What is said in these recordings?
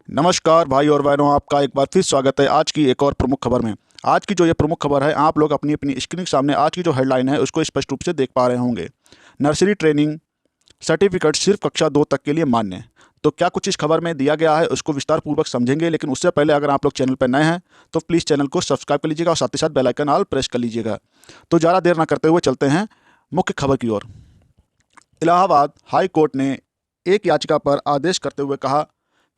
नमस्कार भाई और बहनों, आपका एक बार फिर स्वागत है आज की एक और प्रमुख खबर में। आज की जो ये प्रमुख खबर है, आप लोग अपनी अपनी स्क्रीन के सामने आज की जो हेडलाइन है उसको स्पष्ट रूप से देख पा रहे होंगे। नर्सरी ट्रेनिंग सर्टिफिकेट सिर्फ कक्षा 2 तक के लिए मान्य। तो क्या कुछ इस खबर में दिया गया है उसको विस्तार पूर्वक समझेंगे, लेकिन उससे पहले अगर आप लोग चैनल पर नए हैं तो प्लीज़ चैनल को सब्सक्राइब कर लीजिएगा और साथ ही साथ बेल आइकन ऑल प्रेस कर लीजिएगा। तो ज़्यादा देर ना करते हुए चलते हैं मुख्य खबर की ओर। इलाहाबाद हाई कोर्ट ने एक याचिका पर आदेश करते हुए कहा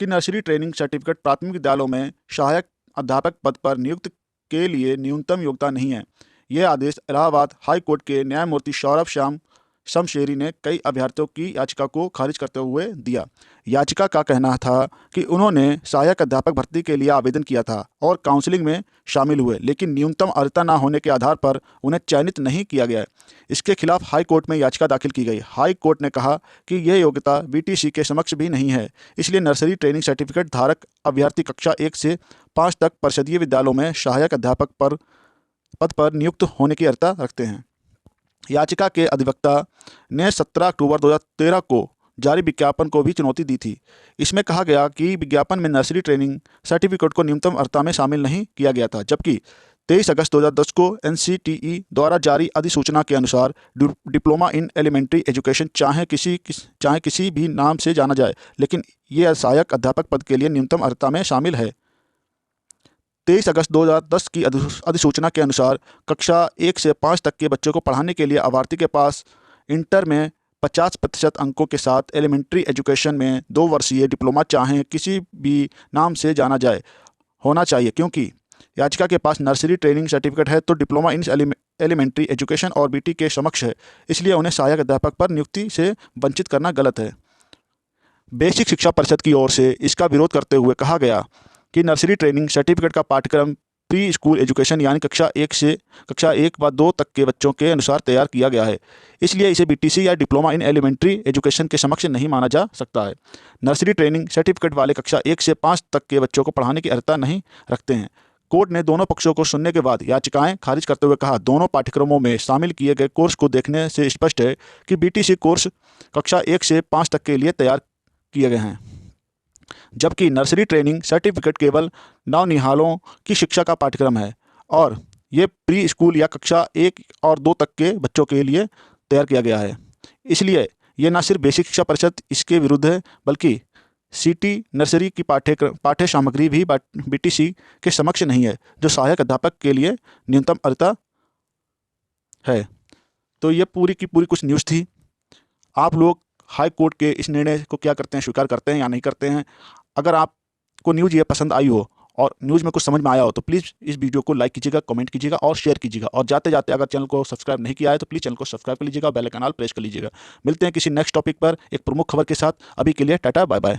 कि नर्सरी ट्रेनिंग सर्टिफिकेट प्राथमिक विद्यालयों में सहायक अध्यापक पद पर नियुक्त के लिए न्यूनतम योग्यता नहीं है। यह आदेश इलाहाबाद हाई कोर्ट के न्यायमूर्ति सौरभ श्याम शमशेरी ने कई अभ्यर्थियों की याचिका को खारिज करते हुए दिया। याचिका का कहना था कि उन्होंने सहायक अध्यापक भर्ती के लिए आवेदन किया था और काउंसलिंग में शामिल हुए, लेकिन न्यूनतम अर्हता न होने के आधार पर उन्हें चयनित नहीं किया गया। इसके खिलाफ हाई कोर्ट में याचिका दाखिल की गई। हाई कोर्ट ने कहा कि यह योग्यता बीटीसी के समक्ष भी नहीं है, इसलिए नर्सरी ट्रेनिंग सर्टिफिकेट धारक अभ्यर्थी कक्षा 1 से 5 तक परिषदीय विद्यालयों में सहायक अध्यापक पद पर नियुक्त होने की अर्हता रखते हैं। याचिका के अधिवक्ता ने 17 अक्टूबर 2013 को जारी विज्ञापन को भी चुनौती दी थी। इसमें कहा गया कि विज्ञापन में नर्सरी ट्रेनिंग सर्टिफिकेट को न्यूनतम अर्हता में शामिल नहीं किया गया था, जबकि 23 अगस्त 2010 को एनसीटीई द्वारा जारी अधिसूचना के अनुसार डिप्लोमा इन एलिमेंट्री एजुकेशन चाहे किसी भी नाम से जाना जाए, लेकिन ये सहायक अध्यापक पद के लिए न्यूनतम अर्हता में शामिल है। 23 अगस्त 2010 की अधिसूचना के अनुसार कक्षा 1 से 5 तक के बच्चों को पढ़ाने के लिए अभ्यर्थी के पास इंटर में 50% अंकों के साथ एलिमेंट्री एजुकेशन में 2 वर्षीय डिप्लोमा चाहे किसी भी नाम से जाना जाए होना चाहिए। क्योंकि याचिका के पास नर्सरी ट्रेनिंग सर्टिफिकेट है तो डिप्लोमा इन एलिमेंट्री एजुकेशन और बीटी के समक्ष है, इसलिए उन्हें सहायक अध्यापक पर नियुक्ति से वंचित करना गलत है। बेसिक शिक्षा परिषद की ओर से इसका विरोध करते हुए कहा गया कि नर्सरी ट्रेनिंग सर्टिफिकेट का पाठ्यक्रम प्री स्कूल एजुकेशन यानी कक्षा 1 व 2 तक के बच्चों के अनुसार तैयार किया गया है, इसलिए इसे बीटीसी या डिप्लोमा इन एलिमेंट्री एजुकेशन के समक्ष नहीं माना जा सकता है। नर्सरी ट्रेनिंग सर्टिफिकेट वाले कक्षा 1 से 5 तक के बच्चों को पढ़ाने की अर्हता नहीं रखते हैं। कोर्ट ने दोनों पक्षों को सुनने के बाद याचिकाएं खारिज करते हुए कहा, दोनों पाठ्यक्रमों में शामिल किए गए कोर्स को देखने से स्पष्ट है कि बीटीसी कोर्स कक्षा 1 से 5 तक के लिए तैयार किए गए हैं, जबकि नर्सरी ट्रेनिंग सर्टिफिकेट केवल नवनिहालों की शिक्षा का पाठ्यक्रम है और ये प्री स्कूल या कक्षा 1 और 2 तक के बच्चों के लिए तैयार किया गया है। इसलिए ये न सिर्फ बेसिक शिक्षा परिषद इसके विरुद्ध है, बल्कि सिटी नर्सरी की पाठ्य सामग्री भी बीटीसी के समक्ष नहीं है, जो सहायक अध्यापक के लिए न्यूनतम अर्हता है। तो ये पूरी की पूरी कुछ न्यूज़ थी। आप लोग हाई कोर्ट के इस निर्णय को क्या करते हैं, स्वीकार करते हैं या नहीं करते हैं? अगर आपको न्यूज़ ये पसंद आई हो और न्यूज़ में कुछ समझ में आया हो तो प्लीज़ इस वीडियो को लाइक कीजिएगा, कमेंट कीजिएगा और शेयर कीजिएगा। और जाते जाते अगर चैनल को सब्सक्राइब नहीं किया है तो प्लीज़ चैनल को सब्सक्राइब कर लीजिएगा, बेल आइकन ऑल प्रेस कर लीजिएगा। मिलते हैं किसी नेक्स्ट टॉपिक पर एक प्रमुख खबर के साथ। अभी के लिए टाटा बाय बाय।